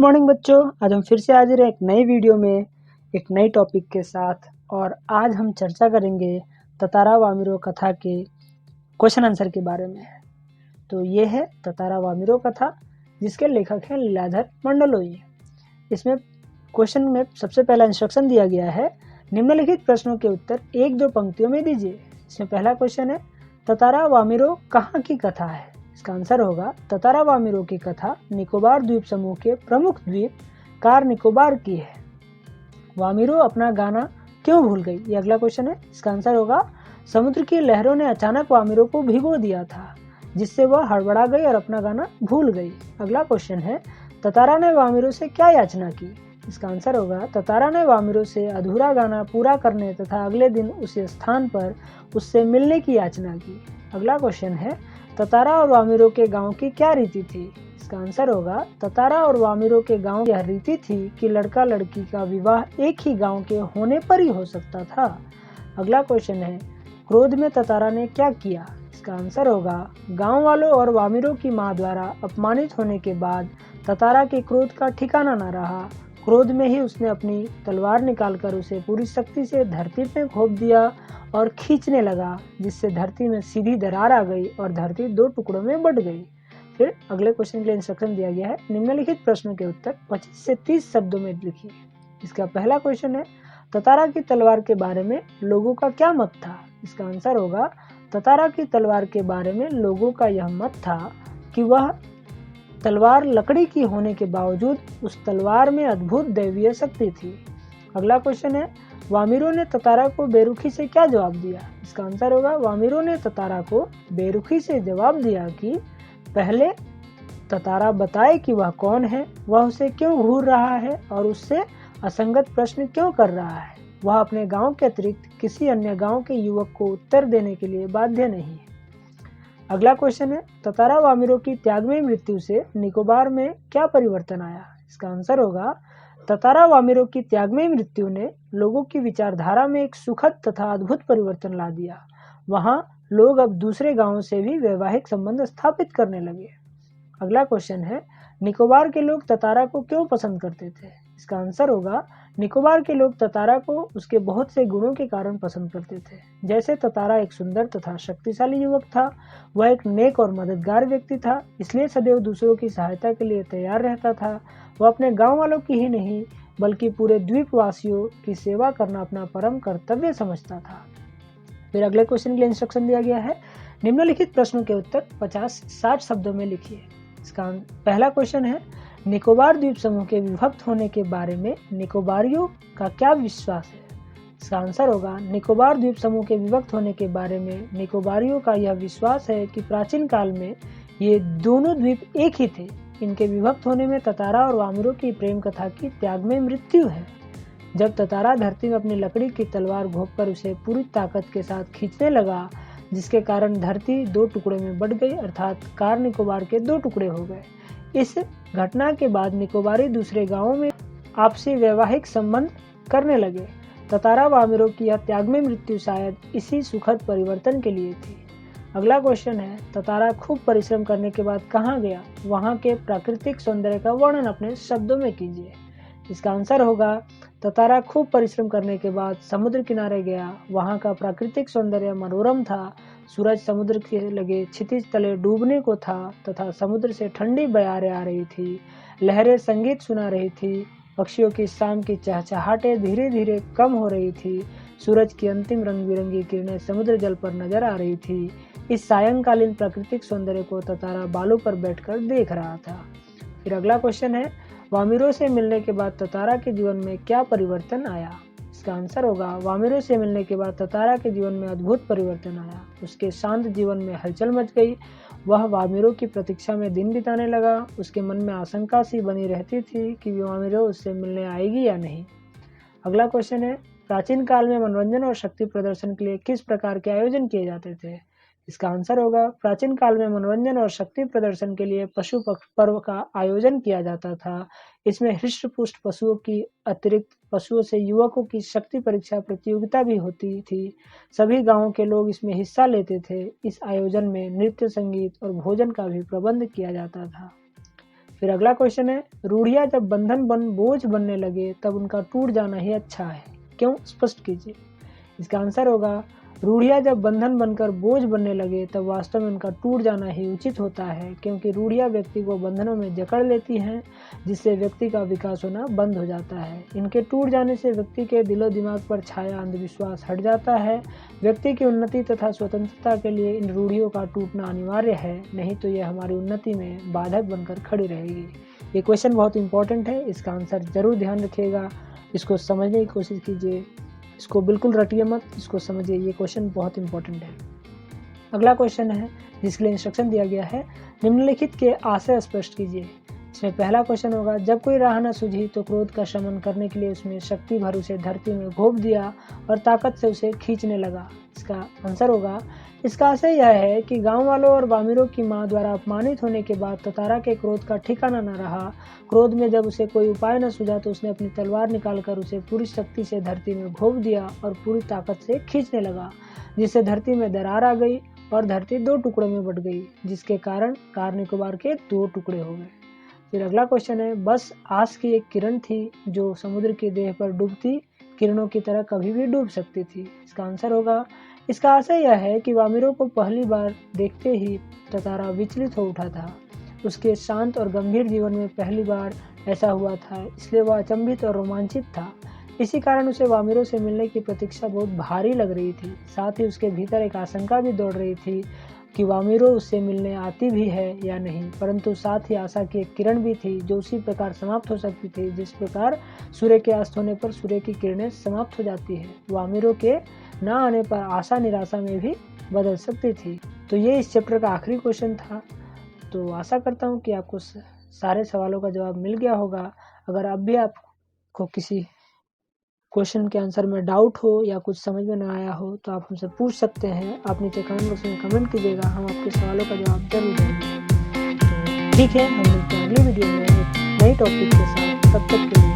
Morning बच्चों, आज हम फिर से हाजिर हैं एक नई वीडियो में एक नई टॉपिक के साथ। और आज हम चर्चा करेंगे ततारा वामिरो कथा के क्वेश्चन आंसर के बारे में। तो ये है ततारा वामिरो कथा, जिसके लेखक हैं लीलाधर मंडलोई। इसमें क्वेश्चन में सबसे पहला इंस्ट्रक्शन दिया गया है, निम्नलिखित प्रश्नों के उत्तर 1-2 पंक्तियों में दीजिए। इसमें पहला क्वेश्चन है, ततारा वामिरो कहाँ की कथा है? इसका आंसर होगा ततारा वामिरो की कथा निकोबार द्वीप समूह के प्रमुख द्वीप कार निकोबार की है। वामिरो अपना गाना क्यों भूल गई? ये अगला क्वेश्चन है। इसका आंसर होगा समुद्र की लहरों ने अचानक वामिरो को भिगो दिया था, जिससे वह हड़बड़ा गई और अपना गाना भूल गई। अगला क्वेश्चन है, ततारा ने वामिरो से क्या याचना की? इसका आंसर होगा ततारा ने वामिरो से अधूरा गाना पूरा करने तथा अगले दिन उस स्थान पर उससे मिलने की याचना की। अगला क्वेश्चन है, ततारा और वामिरो के गांव की क्या रीति थी? इसका आंसर होगा ततारा और वामिरो के गांव की यह रीति थी कि लड़का लड़की का विवाह एक ही गांव के होने पर ही हो सकता था। अगला क्वेश्चन है, क्रोध में ततारा ने क्या किया? इसका आंसर होगा गांव वालों और वामिरो की मां द्वारा अपमानित होने के बाद ततारा के क्रोध का ठिकाना न रहा। क्रोध में ही उसने अपनी तलवार निकालकर उसे पूरी शक्ति से धरती पे घोंप दिया और खींचने लगा, जिससे धरती में सीधी दरार आ गई और धरती 2 टुकड़ों में बट गई। फिर अगले क्वेश्चन के लिए इंस्ट्रक्शन दिया गया है, निम्नलिखित प्रश्नों के उत्तर 25 से 30 शब्दों में लिखिए। इसका पहला क्वेश्चन है, ततारा की तलवार के बारे में लोगों का क्या मत था? इसका आंसर होगा ततारा की तलवार के बारे में लोगों का यह मत था कि वह तलवार लकड़ी की होने के बावजूद उस तलवार में अद्भुत दैवीय शक्ति थी। अगला क्वेश्चन है, वामिरो ने ततारा को बेरुखी से क्या जवाब दिया? इसका आंसर होगा वामिरो ने ततारा को बेरुखी से जवाब दिया कि पहले ततारा बताए कि वह कौन है, वह उसे क्यों घूर रहा है और उससे असंगत प्रश्न क्यों कर रहा है। वह अपने गांव के अतिरिक्त किसी अन्य गांव के युवक को उत्तर देने के लिए बाध्य नहीं है। अगला क्वेश्चन है, ततारा वामिरो की त्यागमयी मृत्यु से निकोबार में क्या परिवर्तन आया? इसका आंसर होगा ततारा वामिरो की त्यागमयी मृत्यु ने लोगों की विचारधारा में एक सुखद तथा अद्भुत परिवर्तन ला दिया। वहां लोग अब दूसरे गांवों से भी वैवाहिक संबंध स्थापित करने लगे। अगला क्वेश्चन है, निकोबार के लोग ततारा को क्यों पसंद करते थे? इसका आंसर होगा निकोबार के लोग ततारा को उसके बहुत से गुणों के कारण पसंद करते थे। जैसे ततारा एक सुंदर तथा शक्तिशाली युवक था, वह एक नेक और मददगार व्यक्ति था, इसलिए सदैव दूसरों की सहायता के लिए तैयार रहता था। वह अपने गांव वालों की ही नहीं बल्कि पूरे द्वीपवासियों की सेवा करना अपना परम कर्तव्य समझता था। फिर अगले क्वेश्चन के लिए इंस्ट्रक्शन दिया गया है, निम्नलिखित प्रश्नों के उत्तर 50-60 शब्दों में लिखिए। इसका पहला क्वेश्चन है, निकोबार द्वीप समूह के विभक्त होने के बारे में निकोबारियों का क्या विश्वास है? इसका आंसर होगा निकोबार द्वीप समूह के विभक्त होने के बारे में निकोबारियों का यह विश्वास है कि प्राचीन काल में ये दोनों द्वीप एक ही थे। इनके विभक्त होने में ततारा और वामिरो की प्रेम कथा की त्यागमय मृत्यु है। जब ततारा धरती में अपनी लकड़ी की तलवार घोंपकर उसे पूरी ताकत के साथ खींचने लगा, जिसके कारण धरती 2 टुकड़े में बट गई, अर्थात कार निकोबार के 2 टुकड़े हो गए। इस घटना के बाद निकोबारी दूसरे गांवों में आपसी वैवाहिक संबंध करने लगे। ततारा वामिरो की यह त्यागमय मृत्यु शायद इसी सुखद परिवर्तन के लिए थी। अगला क्वेश्चन है, ततारा खूब परिश्रम करने के बाद कहाँ गया? वहां के प्राकृतिक सौंदर्य का वर्णन अपने शब्दों में कीजिए। इसका आंसर होगा ततारा खूब परिश्रम करने के बाद समुद्र किनारे गया। वहां का प्राकृतिक सौंदर्य मनोरम था। सूरज समुद्र के लगे क्षितिज तले डूबने को था तथा समुद्र से ठंडी बयारें आ रही थी। लहरें संगीत सुना रही थी। पक्षियों की शाम की चहचहाहटें धीरे धीरे कम हो रही थी। सूरज की अंतिम रंग बिरंगी किरणें समुद्र जल पर नजर आ रही थी। इस सायंकालीन प्राकृतिक सौंदर्य को ततारा बालू पर बैठकर देख रहा था। फिर अगला क्वेश्चन है, वामिरो से मिलने के बाद ततारा के जीवन में क्या परिवर्तन आया? इसका आंसर होगा वामिरो से मिलने के बाद ततारा के जीवन में अद्भुत परिवर्तन आया। उसके शांत जीवन में हलचल मच गई। वह वामिरो की प्रतीक्षा में दिन बिताने लगा। उसके मन में आशंका सी बनी रहती थी कि वामिरो उससे मिलने आएगी या नहीं। अगला क्वेश्चन है, प्राचीन काल में मनोरंजन और शक्ति प्रदर्शन के लिए किस प्रकार के आयोजन किए जाते थे? इसका आंसर होगा प्राचीन काल में मनोरंजन और शक्ति प्रदर्शन के लिए पशु पर्व का आयोजन किया जाता था। इसमें हृष्ट पुष्ट पशुओं की अतिरिक्त पशुओं से युवकों की शक्ति परीक्षा प्रतियोगिता भी होती थी। सभी गांवों के लोग इसमें हिस्सा लेते थे। इस आयोजन में नृत्य, संगीत और भोजन का भी प्रबंध किया जाता था। फिर अगला क्वेश्चन है, रूढ़ियाँ जब बंधन बन बोझ बनने लगे तब उनका टूट जाना ही अच्छा है, क्यों? स्पष्ट कीजिए। इसका आंसर होगा, रूढ़ियाँ जब बंधन बनकर बोझ बनने लगे तब वास्तव में उनका टूट जाना ही उचित होता है, क्योंकि रूढ़ियाँ व्यक्ति को बंधनों में जकड़ लेती हैं, जिससे व्यक्ति का विकास होना बंद हो जाता है। इनके टूट जाने से व्यक्ति के दिलो दिमाग पर छाया अंधविश्वास हट जाता है। व्यक्ति की उन्नति तथा स्वतंत्रता के लिए इन रूढ़ियों का टूटना अनिवार्य है, नहीं तो यह हमारी उन्नति में बाधक बनकर खड़ी रहेगी। ये क्वेश्चन बहुत इंपॉर्टेंट है, इसका आंसर जरूर ध्यान रखिएगा, इसको समझने की कोशिश कीजिए, इसको बिल्कुल रटिए मत, इसको समझिए, ये क्वेश्चन बहुत इंपॉर्टेंट है। अगला क्वेश्चन है जिसके लिए इंस्ट्रक्शन दिया गया है, निम्नलिखित के आशय स्पष्ट कीजिए। इसमें पहला क्वेश्चन होगा, जब कोई राह न सूझी तो क्रोध का शमन करने के लिए उसमें शक्ति भर उसे धरती में घोंप दिया और ताकत से उसे खींचने लगा। इसका आंसर होगा, इसका आशय यह है कि गांव वालों और वामिरों की मां द्वारा अपमानित होने के बाद ततारा के क्रोध का ठिकाना न रहा। क्रोध में जब उसे कोई उपाय न सूझा तो उसने अपनी तलवार निकालकर उसे पूरी शक्ति से धरती में घोंप दिया और पूरी ताकत से खींचने लगा, जिससे धरती में दरार आ गई और धरती 2 टुकड़ों में बट गई, जिसके कारण कार निकोबार के 2 टुकड़े हो गए। फिर अगला क्वेश्चन है, बस आस की एक किरण थी जो समुद्र की देह पर डूबती किरणों की तरह कभी भी डूब सकती थी। इसका आंसर होगा, इसका आशय यह है कि वामिरों को पहली बार देखते ही ततारा विचलित हो उठा था। उसके शांत और गंभीर जीवन में पहली बार ऐसा हुआ था, इसलिए वह अचंभित और रोमांचित था। इसी कारण उसे वामिरों से मिलने की प्रतीक्षा बहुत भारी लग रही थी। साथ ही उसके भीतर एक आशंका भी दौड़ रही थी कि वामिरों उससे मिलने आती भी है या नहीं, परंतु साथ ही आशा की एक किरण भी थी जो उसी प्रकार समाप्त हो सकती थी जिस प्रकार सूर्य के अस्त होने पर सूर्य की किरणें समाप्त हो जाती है। वामिरों के न आने पर आशा निराशा में भी बदल सकती थी। तो ये इस चैप्टर का आखिरी क्वेश्चन था। तो आशा करता हूँ कि आपको सारे सवालों का जवाब मिल गया होगा। अगर अब भी आपको किसी क्वेश्चन के आंसर में डाउट हो या कुछ समझ में ना आया हो तो आप हमसे पूछ सकते हैं। आप नीचे कमेंट बॉक्स में कमेंट कीजिएगा, हम आपके सवालों का जवाब जरूर देंगे। तो ठीक है, हम मिलते हैं अगली वीडियो में एक नई टॉपिक के साथ। तब तक के लिए